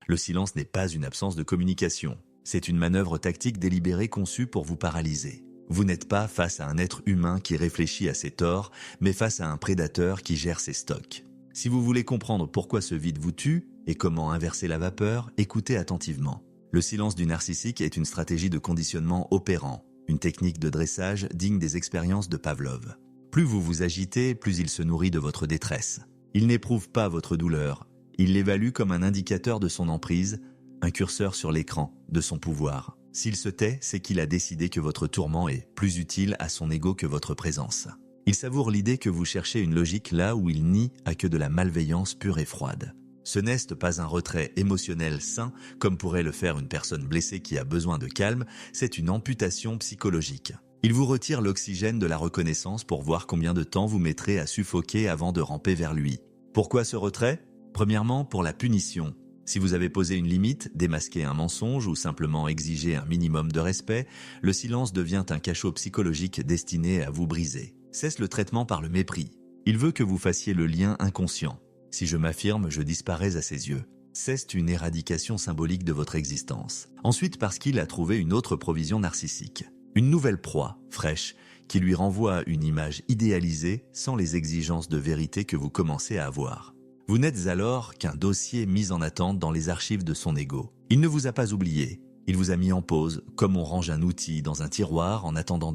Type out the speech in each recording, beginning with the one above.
Le silence n'est pas une absence de communication. C'est une manœuvre tactique délibérée conçue pour vous paralyser. Vous n'êtes pas face à un être humain qui réfléchit à ses torts, mais face à un prédateur qui gère ses stocks. Si vous voulez comprendre pourquoi ce vide vous tue et comment inverser la vapeur, écoutez attentivement. Le silence du narcissique est une stratégie de conditionnement opérant, une technique de dressage digne des expériences de Pavlov. Plus vous vous agitez, plus il se nourrit de votre détresse. Il n'éprouve pas votre douleur, il l'évalue comme un indicateur de son emprise, un curseur sur l'écran de son pouvoir. S'il se tait, c'est qu'il a décidé que votre tourment est plus utile à son ego que votre présence. Il savoure l'idée que vous cherchez une logique là où il nie à que de la malveillance pure et froide. Ce n'est pas un retrait émotionnel sain, comme pourrait le faire une personne blessée qui a besoin de calme, c'est une amputation psychologique. Il vous retire l'oxygène de la reconnaissance pour voir combien de temps vous mettrez à suffoquer avant de ramper vers lui. Pourquoi ce retrait ? Premièrement, pour la punition. Si vous avez posé une limite, démasqué un mensonge ou simplement exigé un minimum de respect, le silence devient un cachot psychologique destiné à vous briser. Cesse le traitement par le mépris. Il veut que vous fassiez le lien inconscient. Si je m'affirme, je disparais à ses yeux. C'est une éradication symbolique de votre existence. Ensuite, parce qu'il a trouvé une autre provision narcissique. Une nouvelle proie, fraîche, qui lui renvoie une image idéalisée sans les exigences de vérité que vous commencez à avoir. Vous n'êtes alors qu'un dossier mis en attente dans les archives de son ego. Il ne vous a pas oublié. Il vous a mis en pause, comme on range un outil dans un tiroir en attendant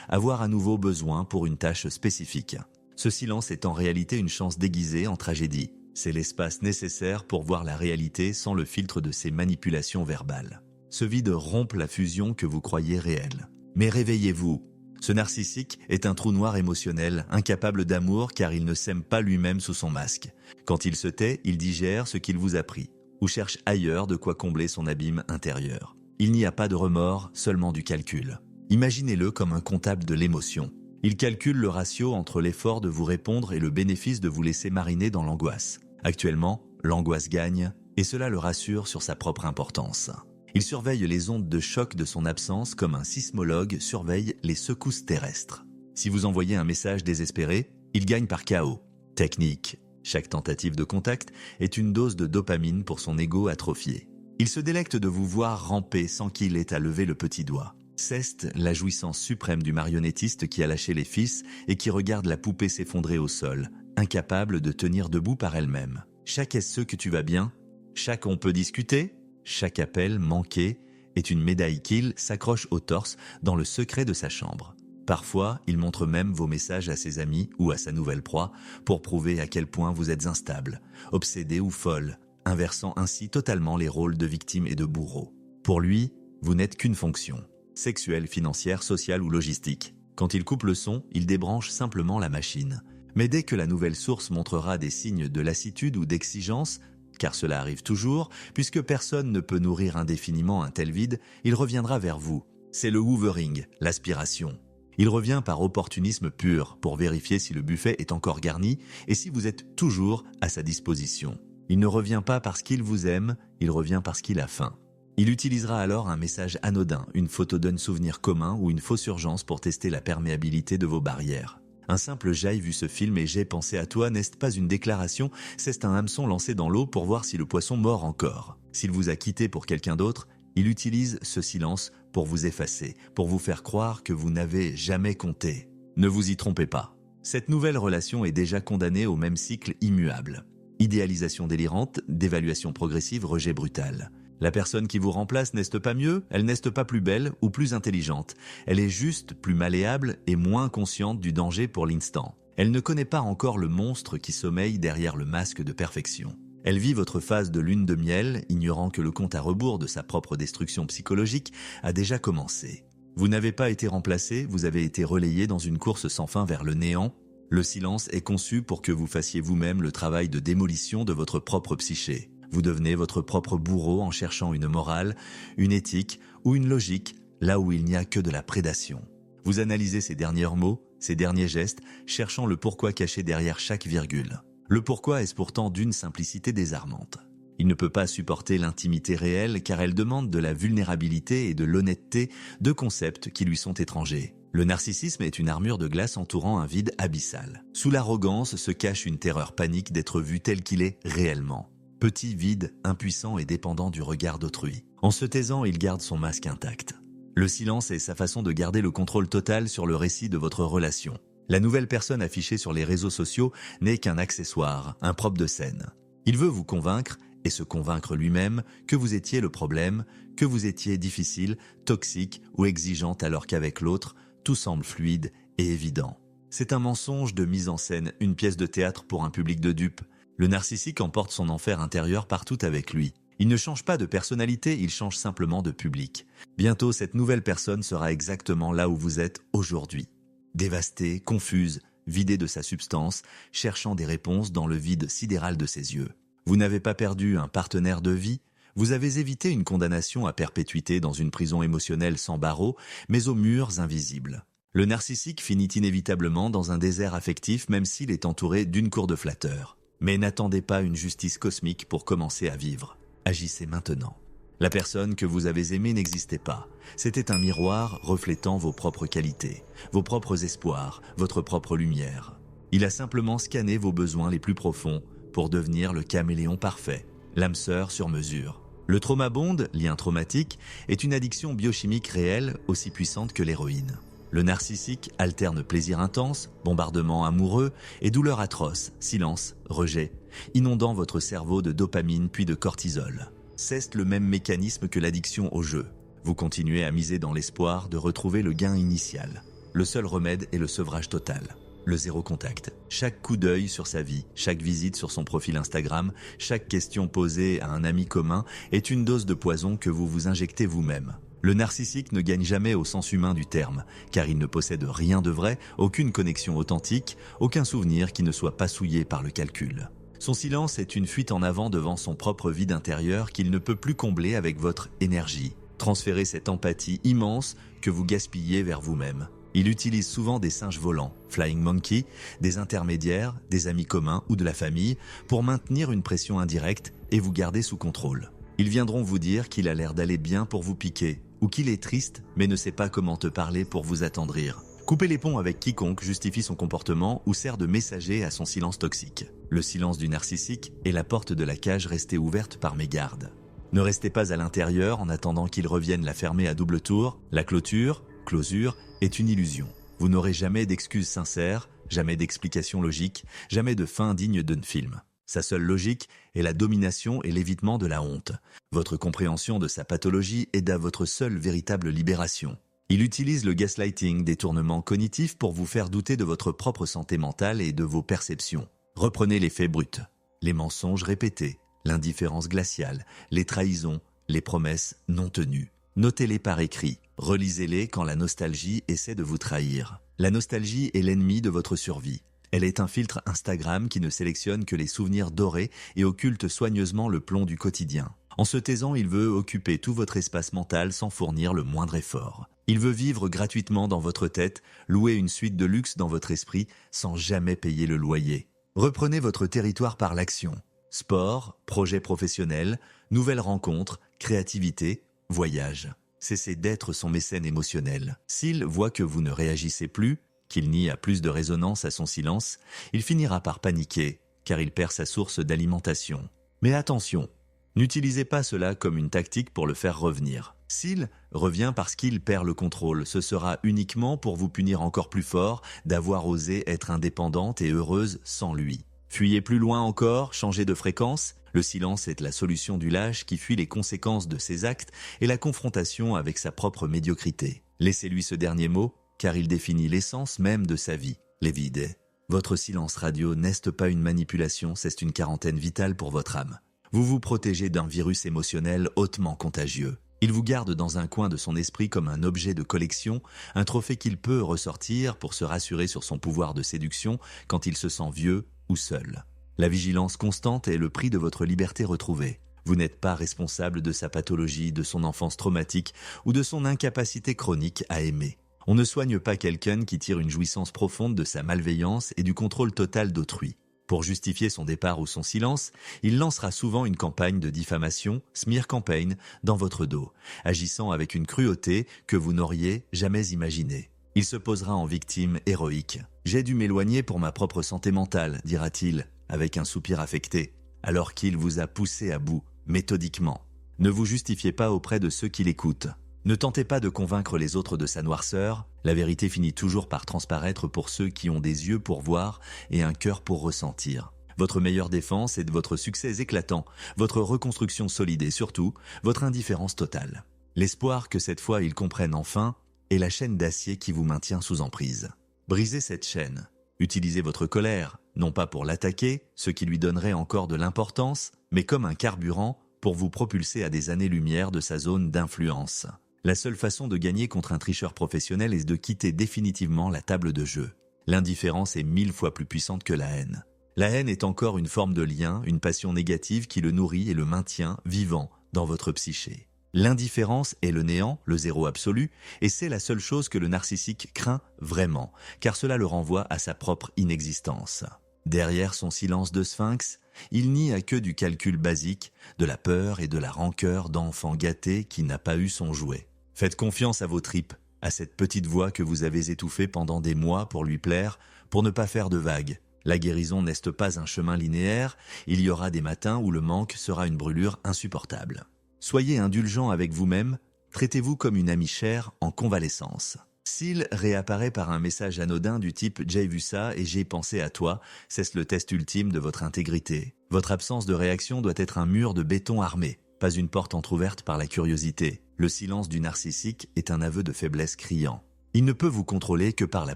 avoir à nouveau besoin pour une tâche spécifique. Ce silence est en réalité une chance déguisée en tragédie. C'est l'espace nécessaire pour voir la réalité sans le filtre de ses manipulations verbales. Ce vide rompt la fusion que vous croyez réelle. Mais réveillez-vous. Ce narcissique est un trou noir émotionnel, incapable d'amour car il ne s'aime pas lui-même sous son masque. Quand il se tait, il digère ce qu'il vous a pris, ou cherche ailleurs de quoi combler son abîme intérieur. Il n'y a pas de remords, seulement du calcul. Imaginez-le comme un comptable de l'émotion. Il calcule le ratio entre l'effort de vous répondre et le bénéfice de vous laisser mariner dans l'angoisse. Actuellement, l'angoisse gagne, et cela le rassure sur sa propre importance. Il surveille les ondes de choc de son absence comme un sismologue surveille les secousses terrestres. Si vous envoyez un message désespéré, il gagne par chaos. Technique. Chaque tentative de contact est une dose de dopamine pour son ego atrophié. Il se délecte de vous voir ramper sans qu'il ait à lever le petit doigt. C'est la jouissance suprême du marionnettiste qui a lâché les fils et qui regarde la poupée s'effondrer au sol, incapable de tenir debout par elle-même. Chaque est-ce que tu vas bien ? Chaque on peut discuter ? Chaque appel manqué est une médaille qu'il s'accroche au torse dans le secret de sa chambre. Parfois, il montre même vos messages à ses amis ou à sa nouvelle proie pour prouver à quel point vous êtes instable, obsédé ou folle, inversant ainsi totalement les rôles de victime et de bourreau. Pour lui, vous n'êtes qu'une fonction, sexuelle, financière, sociale ou logistique. Quand il coupe le son, il débranche simplement la machine. Mais dès que la nouvelle source montrera des signes de lassitude ou d'exigence, car cela arrive toujours, puisque personne ne peut nourrir indéfiniment un tel vide, il reviendra vers vous. C'est le hoovering, l'aspiration. Il revient par opportunisme pur pour vérifier si le buffet est encore garni et si vous êtes toujours à sa disposition. Il ne revient pas parce qu'il vous aime, il revient parce qu'il a faim. Il utilisera alors un message anodin, une photo d'un souvenir commun ou une fausse urgence pour tester la perméabilité de vos barrières. Un simple « j'ai vu ce film et j'ai pensé à toi » n'est pas une déclaration, c'est un hameçon lancé dans l'eau pour voir si le poisson mord encore. S'il vous a quitté pour quelqu'un d'autre, il utilise ce silence pour vous effacer, pour vous faire croire que vous n'avez jamais compté. Ne vous y trompez pas. Cette nouvelle relation est déjà condamnée au même cycle immuable. Idéalisation délirante, dévaluation progressive, rejet brutal. La personne qui vous remplace n'est pas mieux, elle n'est pas plus belle ou plus intelligente. Elle est juste plus malléable et moins consciente du danger pour l'instant. Elle ne connaît pas encore le monstre qui sommeille derrière le masque de perfection. Elle vit votre phase de lune de miel, ignorant que le compte à rebours de sa propre destruction psychologique a déjà commencé. Vous n'avez pas été remplacé, vous avez été relayé dans une course sans fin vers le néant. Le silence est conçu pour que vous fassiez vous-même le travail de démolition de votre propre psyché. Vous devenez votre propre bourreau en cherchant une morale, une éthique ou une logique là où il n'y a que de la prédation. Vous analysez ses derniers mots, ses derniers gestes, cherchant le pourquoi caché derrière chaque virgule. Le pourquoi est pourtant d'une simplicité désarmante. Il ne peut pas supporter l'intimité réelle car elle demande de la vulnérabilité et de l'honnêteté, deux concepts qui lui sont étrangers. Le narcissisme est une armure de glace entourant un vide abyssal. Sous l'arrogance se cache une terreur panique d'être vu tel qu'il est réellement. Petit, vide, impuissant et dépendant du regard d'autrui. En se taisant, il garde son masque intact. Le silence est sa façon de garder le contrôle total sur le récit de votre relation. La nouvelle personne affichée sur les réseaux sociaux n'est qu'un accessoire, un prop de scène. Il veut vous convaincre, et se convaincre lui-même, que vous étiez le problème, que vous étiez difficile, toxique ou exigeante alors qu'avec l'autre, tout semble fluide et évident. C'est un mensonge de mise en scène, une pièce de théâtre pour un public de dupes. Le narcissique emporte son enfer intérieur partout avec lui. Il ne change pas de personnalité, il change simplement de public. Bientôt, cette nouvelle personne sera exactement là où vous êtes aujourd'hui. Dévastée, confuse, vidée de sa substance, cherchant des réponses dans le vide sidéral de ses yeux. Vous n'avez pas perdu un partenaire de vie, vous avez évité une condamnation à perpétuité dans une prison émotionnelle sans barreaux, mais aux murs invisibles. Le narcissique finit inévitablement dans un désert affectif même s'il est entouré d'une cour de flatteurs. Mais n'attendez pas une justice cosmique pour commencer à vivre. Agissez maintenant. La personne que vous avez aimée n'existait pas. C'était un miroir reflétant vos propres qualités, vos propres espoirs, votre propre lumière. Il a simplement scanné vos besoins les plus profonds pour devenir le caméléon parfait, l'âme sœur sur mesure. Le trauma bond, lien traumatique, est une addiction biochimique réelle aussi puissante que l'héroïne. Le narcissique alterne plaisir intense, bombardement amoureux et douleur atroce, silence, rejet, inondant votre cerveau de dopamine puis de cortisol. C'est le même mécanisme que l'addiction au jeu. Vous continuez à miser dans l'espoir de retrouver le gain initial. Le seul remède est le sevrage total. Le zéro contact. Chaque coup d'œil sur sa vie, chaque visite sur son profil Instagram, chaque question posée à un ami commun est une dose de poison que vous vous injectez vous-même. Le narcissique ne gagne jamais au sens humain du terme, car il ne possède rien de vrai, aucune connexion authentique, aucun souvenir qui ne soit pas souillé par le calcul. Son silence est une fuite en avant devant son propre vide intérieur qu'il ne peut plus combler avec votre énergie. Transférez cette empathie immense que vous gaspillez vers vous-même. Il utilise souvent des singes volants, flying monkey, des intermédiaires, des amis communs ou de la famille pour maintenir une pression indirecte et vous garder sous contrôle. Ils viendront vous dire qu'il a l'air d'aller bien pour vous piquer ou qu'il est triste mais ne sait pas comment te parler pour vous attendrir. Couper les ponts avec quiconque justifie son comportement ou sert de messager à son silence toxique. Le silence du narcissique est la porte de la cage restée ouverte par mégarde. Ne restez pas à l'intérieur en attendant qu'il revienne la fermer à double tour. La clôture, closure, est une illusion. Vous n'aurez jamais d'excuses sincères, jamais d'explications logiques, jamais de fin digne d'un film. Sa seule logique est la domination et l'évitement de la honte. Votre compréhension de sa pathologie aide à votre seule véritable libération. Il utilise le gaslighting, détournement cognitif pour vous faire douter de votre propre santé mentale et de vos perceptions. Reprenez les faits bruts, les mensonges répétés, l'indifférence glaciale, les trahisons, les promesses non tenues. Notez-les par écrit, relisez-les quand la nostalgie essaie de vous trahir. La nostalgie est l'ennemi de votre survie. Elle est un filtre Instagram qui ne sélectionne que les souvenirs dorés et occulte soigneusement le plomb du quotidien. En se taisant, il veut occuper tout votre espace mental sans fournir le moindre effort. Il veut vivre gratuitement dans votre tête, louer une suite de luxe dans votre esprit sans jamais payer le loyer. Reprenez votre territoire par l'action. Sport, projet professionnel, nouvelles rencontres, créativité, voyage. Cessez d'être son mécène émotionnel. S'il voit que vous ne réagissez plus, qu'il n'y a plus de résonance à son silence, il finira par paniquer, car il perd sa source d'alimentation. Mais attention, n'utilisez pas cela comme une tactique pour le faire revenir. S'il revient parce qu'il perd le contrôle, ce sera uniquement pour vous punir encore plus fort d'avoir osé être indépendante et heureuse sans lui. Fuyez plus loin encore, changez de fréquence. Le silence est la solution du lâche qui fuit les conséquences de ses actes et la confrontation avec sa propre médiocrité. Laissez-lui ce dernier mot, car il définit l'essence même de sa vie, les vides. Votre silence radio n'est pas une manipulation, c'est une quarantaine vitale pour votre âme. Vous vous protégez d'un virus émotionnel hautement contagieux. Il vous garde dans un coin de son esprit comme un objet de collection, un trophée qu'il peut ressortir pour se rassurer sur son pouvoir de séduction quand il se sent vieux ou seul. La vigilance constante est le prix de votre liberté retrouvée. Vous n'êtes pas responsable de sa pathologie, de son enfance traumatique ou de son incapacité chronique à aimer. On ne soigne pas quelqu'un qui tire une jouissance profonde de sa malveillance et du contrôle total d'autrui. Pour justifier son départ ou son silence, il lancera souvent une campagne de diffamation, smear campaign, dans votre dos, agissant avec une cruauté que vous n'auriez jamais imaginée. Il se posera en victime héroïque. « J'ai dû m'éloigner pour ma propre santé mentale », dira-t-il, avec un soupir affecté. alors qu'il vous a poussé à bout, méthodiquement. Ne vous justifiez pas auprès de ceux qui l'écoutent. Ne tentez pas de convaincre les autres de sa noirceur, la vérité finit toujours par transparaître pour ceux qui ont des yeux pour voir et un cœur pour ressentir. Votre meilleure défense est de votre succès éclatant, votre reconstruction solide et surtout, votre indifférence totale. L'espoir que cette fois ils comprennent enfin est la chaîne d'acier qui vous maintient sous emprise. Brisez cette chaîne. Utilisez votre colère, non pas pour l'attaquer, ce qui lui donnerait encore de l'importance, mais comme un carburant pour vous propulser à des années-lumière de sa zone d'influence. La seule façon de gagner contre un tricheur professionnel est de quitter définitivement la table de jeu. L'indifférence est 1000 fois plus puissante que la haine. La haine est encore une forme de lien, une passion négative qui le nourrit et le maintient vivant dans votre psyché. L'indifférence est le néant, le zéro absolu, et c'est la seule chose que le narcissique craint vraiment, car cela le renvoie à sa propre inexistence. Derrière son silence de sphinx, il n'y a que du calcul basique, de la peur et de la rancœur d'enfant gâté qui n'a pas eu son jouet. Faites confiance à vos tripes, à cette petite voix que vous avez étouffée pendant des mois pour lui plaire, pour ne pas faire de vagues. La guérison n'est pas un chemin linéaire, il y aura des matins où le manque sera une brûlure insupportable. Soyez indulgent avec vous-même, traitez-vous comme une amie chère en convalescence. S'il réapparaît par un message anodin du type « j'ai vu ça et j'ai pensé à toi », c'est le test ultime de votre intégrité. Votre absence de réaction doit être un mur de béton armé, pas une porte entrouverte par la curiosité. Le silence du narcissique est un aveu de faiblesse criant. Il ne peut vous contrôler que par la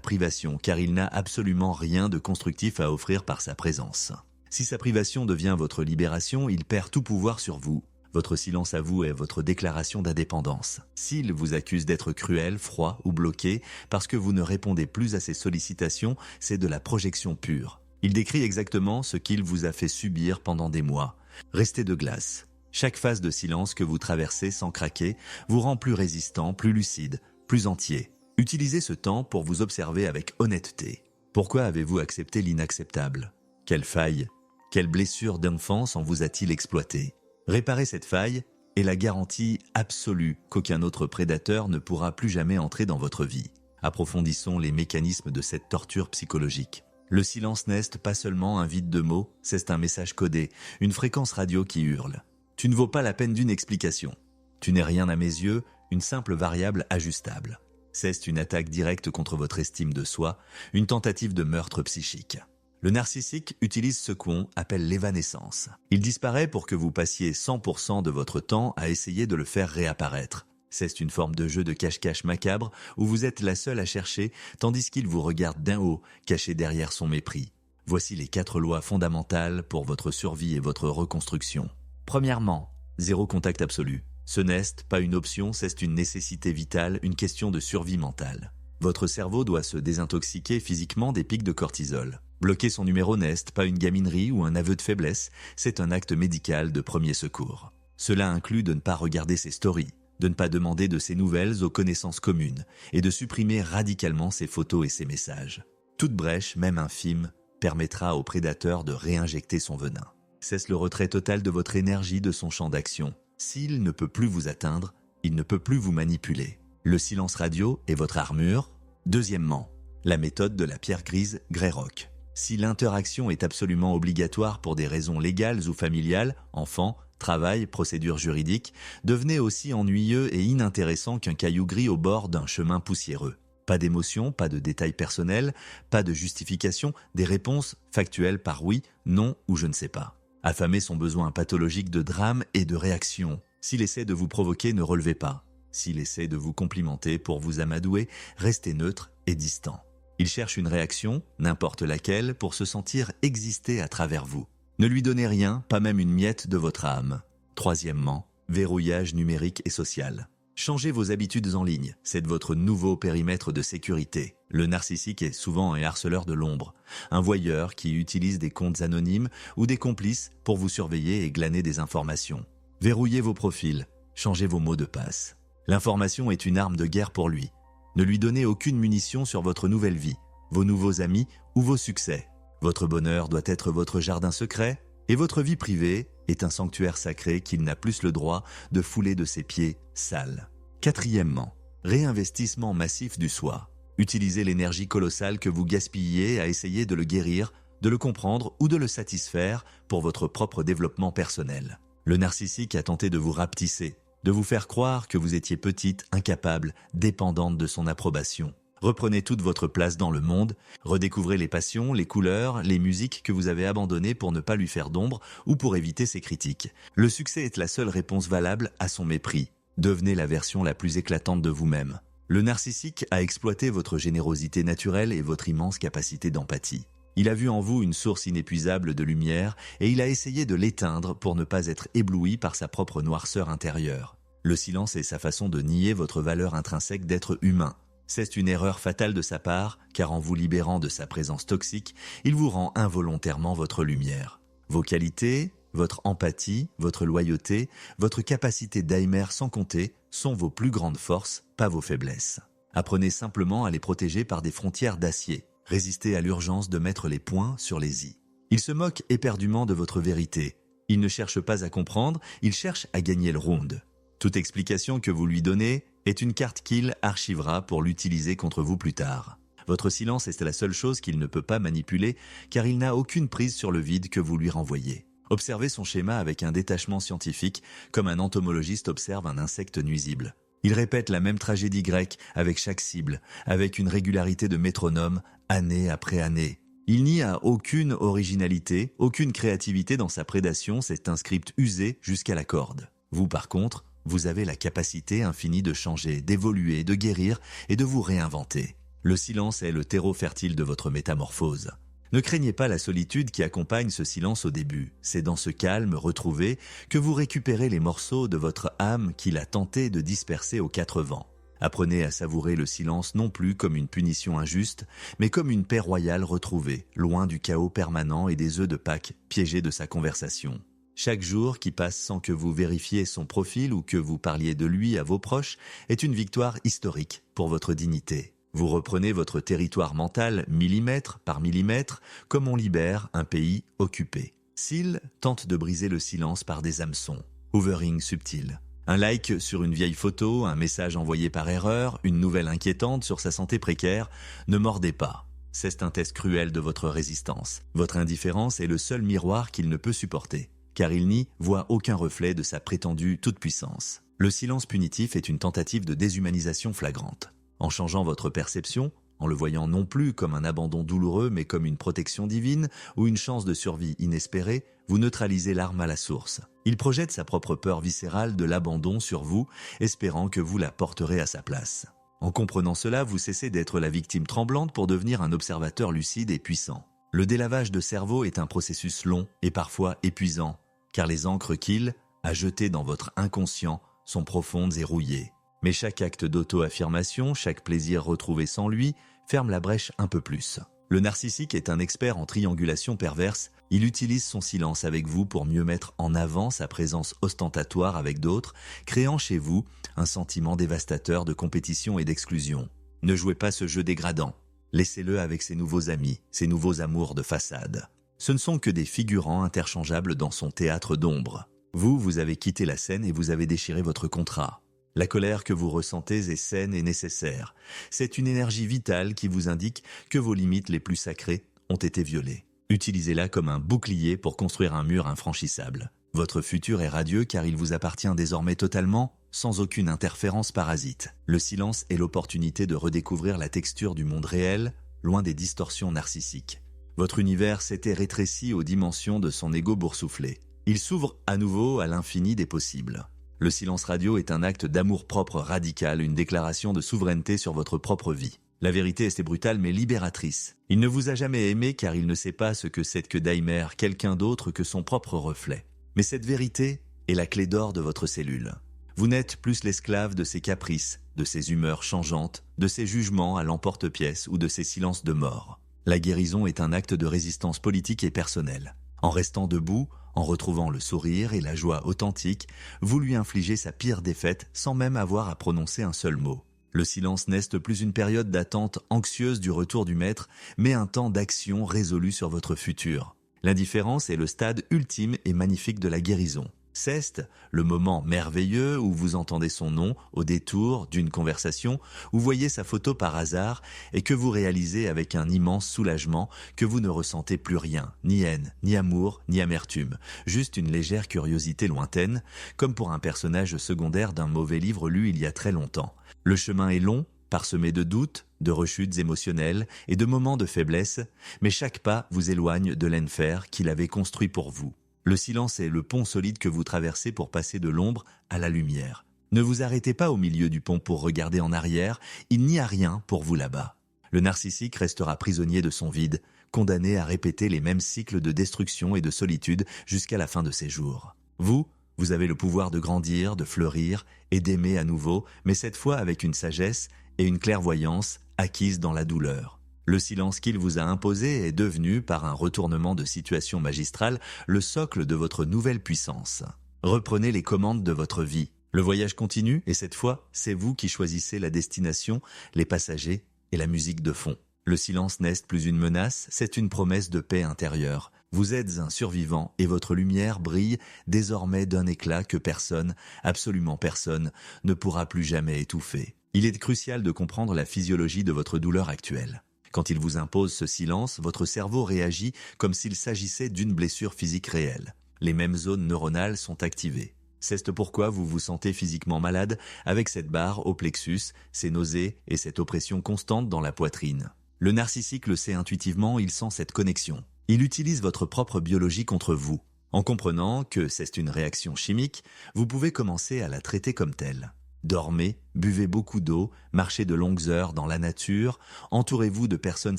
privation, car il n'a absolument rien de constructif à offrir par sa présence. Si sa privation devient votre libération, il perd tout pouvoir sur vous. Votre silence à vous est votre déclaration d'indépendance. S'il vous accuse d'être cruel, froid ou bloqué parce que vous ne répondez plus à ses sollicitations, c'est de la projection pure. Il décrit exactement ce qu'il vous a fait subir pendant des mois. Restez de glace. Chaque phase de silence que vous traversez sans craquer vous rend plus résistant, plus lucide, plus entier. Utilisez ce temps pour vous observer avec honnêteté. Pourquoi avez-vous accepté l'inacceptable? Quelle faille, quelle blessure d'enfance en vous a-t-il exploité? Réparer cette faille est la garantie absolue qu'aucun autre prédateur ne pourra plus jamais entrer dans votre vie. Approfondissons les mécanismes de cette torture psychologique. Le silence n'est pas seulement un vide de mots, c'est un message codé, une fréquence radio qui hurle. Tu ne vaux pas la peine d'une explication. Tu n'es rien à mes yeux, une simple variable ajustable. C'est une attaque directe contre votre estime de soi, une tentative de meurtre psychique. Le narcissique utilise ce qu'on appelle l'évanescence. Il disparaît pour que vous passiez 100% de votre temps à essayer de le faire réapparaître. C'est une forme de jeu de cache-cache macabre où vous êtes la seule à chercher tandis qu'il vous regarde d'un haut, caché derrière son mépris. Voici les 4 lois fondamentales pour votre survie et votre reconstruction. Premièrement, zéro contact absolu. Ce n'est pas une option, c'est une nécessité vitale, une question de survie mentale. Votre cerveau doit se désintoxiquer physiquement des pics de cortisol. Bloquer son numéro n'est pas une gaminerie ou un aveu de faiblesse, c'est un acte médical de premier secours. Cela inclut de ne pas regarder ses stories, de ne pas demander de ses nouvelles aux connaissances communes et de supprimer radicalement ses photos et ses messages. Toute brèche, même infime, permettra au prédateur de réinjecter son venin. C'est le retrait total de votre énergie de son champ d'action. S'il ne peut plus vous atteindre, il ne peut plus vous manipuler. Le silence radio est votre armure. Deuxièmement, la méthode de la pierre grise Greyrock. Si l'interaction est absolument obligatoire pour des raisons légales ou familiales, enfants, travail, procédures juridiques, devenez aussi ennuyeux et inintéressant qu'un caillou gris au bord d'un chemin poussiéreux. Pas d'émotion, pas de détails personnels, pas de justification, des réponses factuelles par oui, non ou je ne sais pas. Affamez son besoin pathologique de drame et de réaction. S'il essaie de vous provoquer, ne relevez pas. S'il essaie de vous complimenter pour vous amadouer, restez neutre et distant. Il cherche une réaction, n'importe laquelle, pour se sentir exister à travers vous. Ne lui donnez rien, pas même une miette de votre âme. Troisièmement, verrouillage numérique et social. Changez vos habitudes en ligne, c'est votre nouveau périmètre de sécurité. Le narcissique est souvent un harceleur de l'ombre, un voyeur qui utilise des comptes anonymes ou des complices pour vous surveiller et glaner des informations. Verrouillez vos profils, changez vos mots de passe. L'information est une arme de guerre pour lui. Ne lui donnez aucune munition sur votre nouvelle vie, vos nouveaux amis ou vos succès. Votre bonheur doit être votre jardin secret et votre vie privée est un sanctuaire sacré qu'il n'a plus le droit de fouler de ses pieds sales. Quatrièmement, réinvestissement massif du soi. Utilisez l'énergie colossale que vous gaspillez à essayer de le guérir de le comprendre ou de le satisfaire pour votre propre développement personnel. Le narcissique a tenté de vous rapetisser, de vous faire croire que vous étiez petite, incapable, dépendante de son approbation. Reprenez toute votre place dans le monde, redécouvrez les passions, les couleurs, les musiques que vous avez abandonnées pour ne pas lui faire d'ombre ou pour éviter ses critiques. Le succès est la seule réponse valable à son mépris. Devenez la version la plus éclatante de vous-même. Le narcissique a exploité votre générosité naturelle et votre immense capacité d'empathie. Il a vu en vous une source inépuisable de lumière et il a essayé de l'éteindre pour ne pas être ébloui par sa propre noirceur intérieure. Le silence est sa façon de nier votre valeur intrinsèque d'être humain. C'est une erreur fatale de sa part, car en vous libérant de sa présence toxique, il vous rend involontairement votre lumière. Vos qualités, votre empathie, votre loyauté, votre capacité d'aimer sans compter sont vos plus grandes forces, pas vos faiblesses. Apprenez simplement à les protéger par des frontières d'acier. Résistez à l'urgence de mettre les points sur les i. Il se moque éperdument de votre vérité. Il ne cherche pas à comprendre, il cherche à gagner le round. Toute explication que vous lui donnez est une carte qu'il archivera pour l'utiliser contre vous plus tard. Votre silence est la seule chose qu'il ne peut pas manipuler car il n'a aucune prise sur le vide que vous lui renvoyez. Observez son schéma avec un détachement scientifique comme un entomologiste observe un insecte nuisible. Il répète la même tragédie grecque avec chaque cible, avec une régularité de métronome, année après année. Il n'y a aucune originalité, aucune créativité dans sa prédation, c'est un script usé jusqu'à la corde. Vous par contre, vous avez la capacité infinie de changer, d'évoluer, de guérir et de vous réinventer. Le silence est le terreau fertile de votre métamorphose. Ne craignez pas la solitude qui accompagne ce silence au début. C'est dans ce calme retrouvé que vous récupérez les morceaux de votre âme qu'il a tenté de disperser aux quatre vents. Apprenez à savourer le silence non plus comme une punition injuste, mais comme une paix royale retrouvée, loin du chaos permanent et des œufs de Pâques piégés de sa conversation. Chaque jour qui passe sans que vous vérifiez son profil ou que vous parliez de lui à vos proches est une victoire historique pour votre dignité. Vous reprenez votre territoire mental millimètre par millimètre comme on libère un pays occupé. Seal tente de briser le silence par des hameçons. Hoovering subtil. Un like sur une vieille photo, un message envoyé par erreur, une nouvelle inquiétante sur sa santé précaire. Ne mordez pas. C'est un test cruel de votre résistance. Votre indifférence est le seul miroir qu'il ne peut supporter, car il n'y voit aucun reflet de sa prétendue toute-puissance. Le silence punitif est une tentative de déshumanisation flagrante. En changeant votre perception, en le voyant non plus comme un abandon douloureux mais comme une protection divine ou une chance de survie inespérée, vous neutralisez l'arme à la source. Il projette sa propre peur viscérale de l'abandon sur vous, espérant que vous la porterez à sa place. En comprenant cela, vous cessez d'être la victime tremblante pour devenir un observateur lucide et puissant. Le délavage de cerveau est un processus long et parfois épuisant, car les encres qu'il a jetées dans votre inconscient sont profondes et rouillées. Mais chaque acte d'auto-affirmation, chaque plaisir retrouvé sans lui, ferme la brèche un peu plus. Le narcissique est un expert en triangulation perverse. Il utilise son silence avec vous pour mieux mettre en avant sa présence ostentatoire avec d'autres, créant chez vous un sentiment dévastateur de compétition et d'exclusion. Ne jouez pas ce jeu dégradant. Laissez-le avec ses nouveaux amis, ses nouveaux amours de façade. Ce ne sont que des figurants interchangeables dans son théâtre d'ombre. Vous avez quitté la scène et vous avez déchiré votre contrat. La colère que vous ressentez est saine et nécessaire. C'est une énergie vitale qui vous indique que vos limites les plus sacrées ont été violées. Utilisez-la comme un bouclier pour construire un mur infranchissable. Votre futur est radieux car il vous appartient désormais totalement, sans aucune interférence parasite. Le silence est l'opportunité de redécouvrir la texture du monde réel, loin des distorsions narcissiques. Votre univers s'était rétréci aux dimensions de son ego boursouflé. Il s'ouvre à nouveau à l'infini des possibles. Le silence radio est un acte d'amour-propre radical, une déclaration de souveraineté sur votre propre vie. La vérité est brutale mais libératrice. Il ne vous a jamais aimé car il ne sait pas ce que c'est que d'aimer quelqu'un d'autre que son propre reflet. Mais cette vérité est la clé d'or de votre cellule. Vous n'êtes plus l'esclave de ses caprices, de ses humeurs changeantes, de ses jugements à l'emporte-pièce ou de ses silences de mort. La guérison est un acte de résistance politique et personnelle. En restant debout, en retrouvant le sourire et la joie authentique, vous lui infligez sa pire défaite sans même avoir à prononcer un seul mot. Le silence n'est plus une période d'attente anxieuse du retour du maître, mais un temps d'action résolue sur votre futur. L'indifférence est le stade ultime et magnifique de la guérison. Ceste, le moment merveilleux où vous entendez son nom au détour d'une conversation, où voyez sa photo par hasard et que vous réalisez avec un immense soulagement que vous ne ressentez plus rien, ni haine, ni amour, ni amertume, juste une légère curiosité lointaine, comme pour un personnage secondaire d'un mauvais livre lu il y a très longtemps. Le chemin est long, parsemé de doutes, de rechutes émotionnelles et de moments de faiblesse, mais chaque pas vous éloigne de l'enfer qu'il avait construit pour vous. Le silence est le pont solide que vous traversez pour passer de l'ombre à la lumière. Ne vous arrêtez pas au milieu du pont pour regarder en arrière, il n'y a rien pour vous là-bas. Le narcissique restera prisonnier de son vide, condamné à répéter les mêmes cycles de destruction et de solitude jusqu'à la fin de ses jours. Vous avez le pouvoir de grandir, de fleurir et d'aimer à nouveau, mais cette fois avec une sagesse et une clairvoyance acquises dans la douleur. Le silence qu'il vous a imposé est devenu, par un retournement de situation magistrale, le socle de votre nouvelle puissance. Reprenez les commandes de votre vie. Le voyage continue et cette fois, c'est vous qui choisissez la destination, les passagers et la musique de fond. Le silence n'est plus une menace, c'est une promesse de paix intérieure. Vous êtes un survivant et votre lumière brille désormais d'un éclat que personne, absolument personne, ne pourra plus jamais étouffer. Il est crucial de comprendre la physiologie de votre douleur actuelle. Quand il vous impose ce silence, votre cerveau réagit comme s'il s'agissait d'une blessure physique réelle. Les mêmes zones neuronales sont activées. C'est pourquoi vous vous sentez physiquement malade avec cette barre au plexus, ces nausées et cette oppression constante dans la poitrine. Le narcissique le sait intuitivement, il sent cette connexion. Il utilise votre propre biologie contre vous. En comprenant que c'est une réaction chimique, vous pouvez commencer à la traiter comme telle. Dormez, buvez beaucoup d'eau, marchez de longues heures dans la nature, entourez-vous de personnes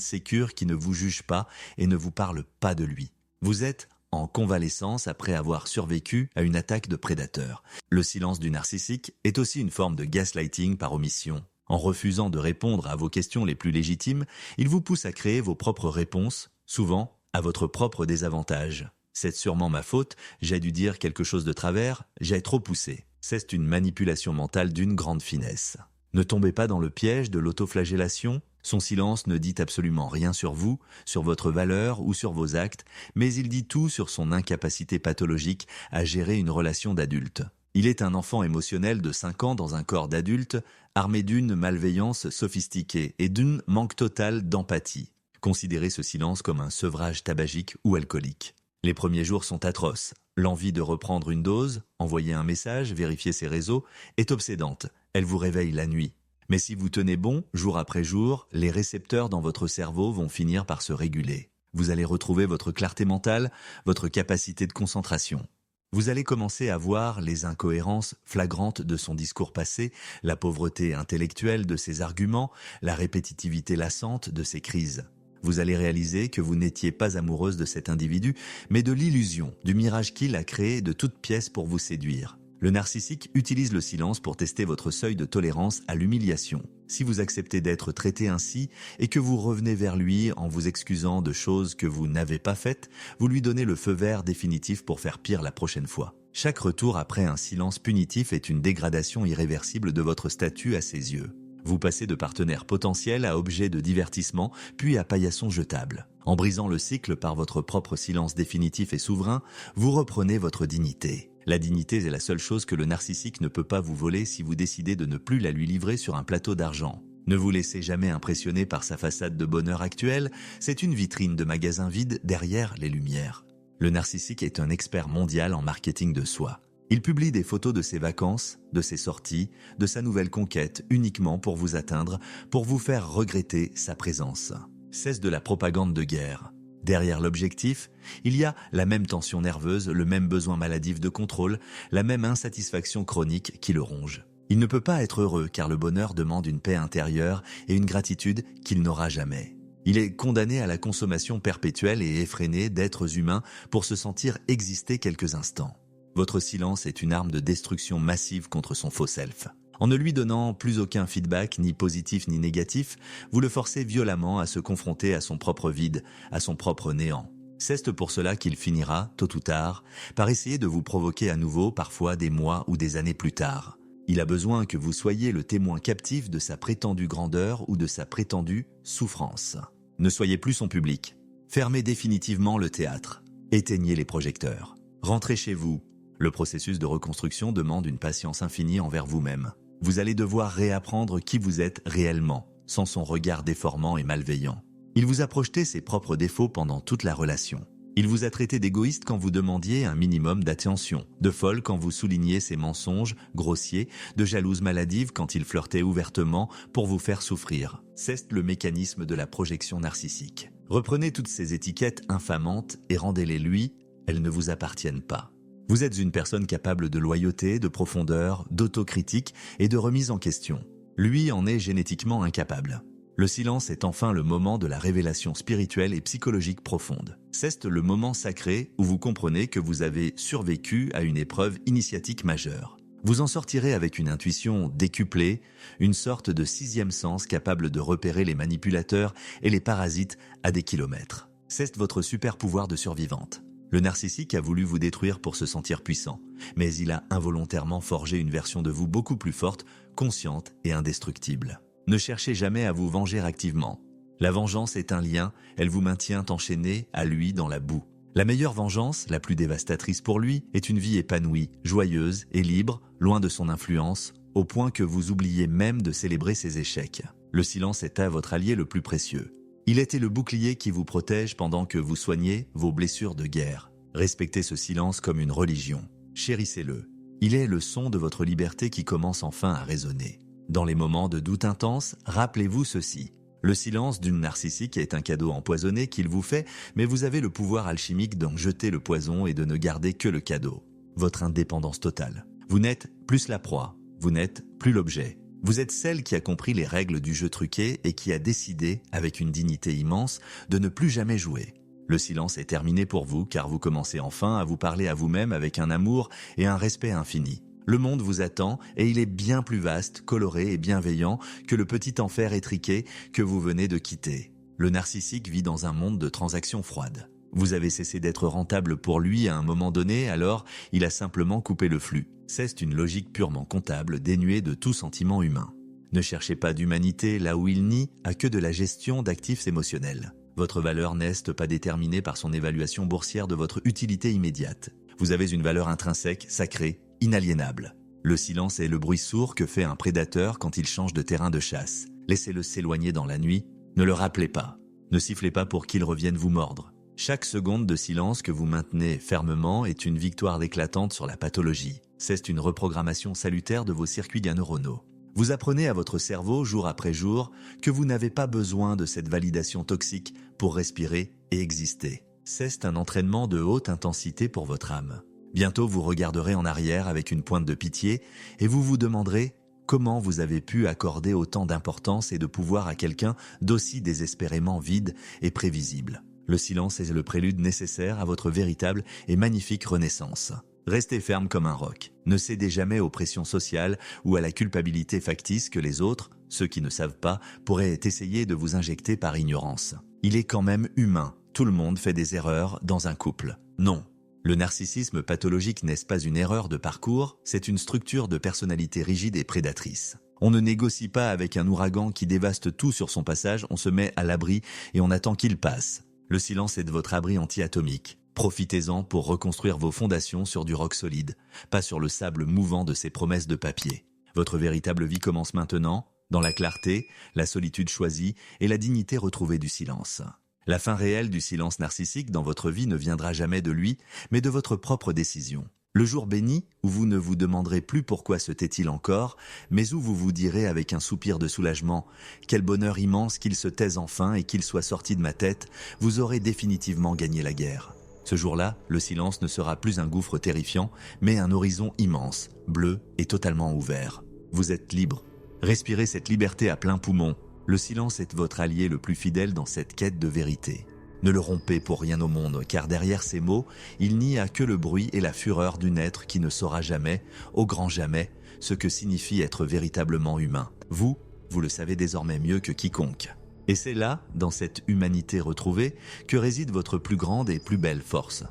sécures qui ne vous jugent pas et ne vous parlent pas de lui. Vous êtes en convalescence après avoir survécu à une attaque de prédateurs. Le silence du narcissique est aussi une forme de gaslighting par omission. En refusant de répondre à vos questions les plus légitimes, il vous pousse à créer vos propres réponses, souvent à votre propre désavantage. C'est sûrement ma faute, j'ai dû dire quelque chose de travers, j'ai trop poussé. C'est une manipulation mentale d'une grande finesse. Ne tombez pas dans le piège de l'autoflagellation. Son silence ne dit absolument rien sur vous, sur votre valeur ou sur vos actes, mais il dit tout sur son incapacité pathologique à gérer une relation d'adulte. Il est un enfant émotionnel de 5 ans dans un corps d'adulte, armé d'une malveillance sophistiquée et d'un manque total d'empathie. Considérez ce silence comme un sevrage tabagique ou alcoolique. Les premiers jours sont atroces. L'envie de reprendre une dose, envoyer un message, vérifier ses réseaux, est obsédante. Elle vous réveille la nuit. Mais si vous tenez bon, jour après jour, les récepteurs dans votre cerveau vont finir par se réguler. Vous allez retrouver votre clarté mentale, votre capacité de concentration. Vous allez commencer à voir les incohérences flagrantes de son discours passé, la pauvreté intellectuelle de ses arguments, la répétitivité lassante de ses crises. Vous allez réaliser que vous n'étiez pas amoureuse de cet individu, mais de l'illusion, du mirage qu'il a créé de toutes pièces pour vous séduire. Le narcissique utilise le silence pour tester votre seuil de tolérance à l'humiliation. Si vous acceptez d'être traité ainsi et que vous revenez vers lui en vous excusant de choses que vous n'avez pas faites, vous lui donnez le feu vert définitif pour faire pire la prochaine fois. Chaque retour après un silence punitif est une dégradation irréversible de votre statut à ses yeux. Vous passez de partenaire potentiel à objet de divertissement, puis à paillasson jetable. En brisant le cycle par votre propre silence définitif et souverain, vous reprenez votre dignité. La dignité est la seule chose que le narcissique ne peut pas vous voler si vous décidez de ne plus la lui livrer sur un plateau d'argent. Ne vous laissez jamais impressionner par sa façade de bonheur actuelle, c'est une vitrine de magasin vide derrière les lumières. Le narcissique est un expert mondial en marketing de soi. Il publie des photos de ses vacances, de ses sorties, de sa nouvelle conquête uniquement pour vous atteindre, pour vous faire regretter sa présence. C'est de la propagande de guerre. Derrière l'objectif, il y a la même tension nerveuse, le même besoin maladif de contrôle, la même insatisfaction chronique qui le ronge. Il ne peut pas être heureux car le bonheur demande une paix intérieure et une gratitude qu'il n'aura jamais. Il est condamné à la consommation perpétuelle et effrénée d'êtres humains pour se sentir exister quelques instants. Votre silence est une arme de destruction massive contre son faux self. En ne lui donnant plus aucun feedback, ni positif ni négatif, vous le forcez violemment à se confronter à son propre vide, à son propre néant. C'est pour cela qu'il finira, tôt ou tard, par essayer de vous provoquer à nouveau, parfois des mois ou des années plus tard. Il a besoin que vous soyez le témoin captif de sa prétendue grandeur ou de sa prétendue souffrance. Ne soyez plus son public. Fermez définitivement le théâtre. Éteignez les projecteurs. Rentrez chez vous. Le processus de reconstruction demande une patience infinie envers vous-même. Vous allez devoir réapprendre qui vous êtes réellement, sans son regard déformant et malveillant. Il vous a projeté ses propres défauts pendant toute la relation. Il vous a traité d'égoïste quand vous demandiez un minimum d'attention, de folle quand vous souligniez ses mensonges grossiers, de jalouse maladive quand il flirtait ouvertement pour vous faire souffrir. C'est le mécanisme de la projection narcissique. Reprenez toutes ces étiquettes infamantes et rendez-les lui, elles ne vous appartiennent pas. Vous êtes une personne capable de loyauté, de profondeur, d'autocritique et de remise en question. Lui en est génétiquement incapable. Le silence est enfin le moment de la révélation spirituelle et psychologique profonde. C'est le moment sacré où vous comprenez que vous avez survécu à une épreuve initiatique majeure. Vous en sortirez avec une intuition décuplée, une sorte de sixième sens capable de repérer les manipulateurs et les parasites à des kilomètres. C'est votre super pouvoir de survivante. Le narcissique a voulu vous détruire pour se sentir puissant, mais il a involontairement forgé une version de vous beaucoup plus forte, consciente et indestructible. Ne cherchez jamais à vous venger activement. La vengeance est un lien, elle vous maintient enchaîné à lui dans la boue. La meilleure vengeance, la plus dévastatrice pour lui, est une vie épanouie, joyeuse et libre, loin de son influence, au point que vous oubliez même de célébrer ses échecs. Le silence est à votre allié le plus précieux. Il était le bouclier qui vous protège pendant que vous soignez vos blessures de guerre. Respectez ce silence comme une religion. Chérissez-le. Il est le son de votre liberté qui commence enfin à résonner. Dans les moments de doute intense, rappelez-vous ceci. Le silence d'une narcissique est un cadeau empoisonné qu'il vous fait, mais vous avez le pouvoir alchimique d'en jeter le poison et de ne garder que le cadeau. Votre indépendance totale. Vous n'êtes plus la proie, vous n'êtes plus l'objet. Vous êtes celle qui a compris les règles du jeu truqué et qui a décidé, avec une dignité immense, de ne plus jamais jouer. Le silence est terminé pour vous car vous commencez enfin à vous parler à vous-même avec un amour et un respect infini. Le monde vous attend et il est bien plus vaste, coloré et bienveillant que le petit enfer étriqué que vous venez de quitter. Le narcissique vit dans un monde de transactions froides. Vous avez cessé d'être rentable pour lui à un moment donné, alors il a simplement coupé le flux. C'est une logique purement comptable, dénuée de tout sentiment humain. Ne cherchez pas d'humanité là où il nie à que de la gestion d'actifs émotionnels. Votre valeur n'est pas déterminée par son évaluation boursière de votre utilité immédiate. Vous avez une valeur intrinsèque, sacrée, inaliénable. Le silence est le bruit sourd que fait un prédateur quand il change de terrain de chasse. Laissez-le s'éloigner dans la nuit, ne le rappelez pas. Ne sifflez pas pour qu'il revienne vous mordre. Chaque seconde de silence que vous maintenez fermement est une victoire éclatante sur la pathologie. C'est une reprogrammation salutaire de vos circuits neuronaux. Vous apprenez à votre cerveau, jour après jour, que vous n'avez pas besoin de cette validation toxique pour respirer et exister. C'est un entraînement de haute intensité pour votre âme. Bientôt, vous regarderez en arrière avec une pointe de pitié et vous vous demanderez comment vous avez pu accorder autant d'importance et de pouvoir à quelqu'un d'aussi désespérément vide et prévisible. Le silence est le prélude nécessaire à votre véritable et magnifique renaissance. Restez ferme comme un roc. Ne cédez jamais aux pressions sociales ou à la culpabilité factice que les autres, ceux qui ne savent pas, pourraient essayer de vous injecter par ignorance. Il est quand même humain. Tout le monde fait des erreurs dans un couple. Non. Le narcissisme pathologique n'est pas une erreur de parcours, c'est une structure de personnalité rigide et prédatrice. On ne négocie pas avec un ouragan qui dévaste tout sur son passage, on se met à l'abri et on attend qu'il passe. Le silence est de votre abri anti-atomique. Profitez-en pour reconstruire vos fondations sur du roc solide, pas sur le sable mouvant de ces promesses de papier. Votre véritable vie commence maintenant, dans la clarté, la solitude choisie et la dignité retrouvée du silence. La fin réelle du silence narcissique dans votre vie ne viendra jamais de lui, mais de votre propre décision. Le jour béni, où vous ne vous demanderez plus pourquoi se tait-il encore, mais où vous vous direz avec un soupir de soulagement « Quel bonheur immense qu'il se taise enfin et qu'il soit sorti de ma tête », vous aurez définitivement gagné la guerre. Ce jour-là, le silence ne sera plus un gouffre terrifiant, mais un horizon immense, bleu et totalement ouvert. Vous êtes libre. Respirez cette liberté à plein poumon. Le silence est votre allié le plus fidèle dans cette quête de vérité. Ne le rompez pour rien au monde, car derrière ces mots, il n'y a que le bruit et la fureur d'un être qui ne saura jamais, au grand jamais, ce que signifie être véritablement humain. Vous le savez désormais mieux que quiconque. Et c'est là, dans cette humanité retrouvée, que réside votre plus grande et plus belle force.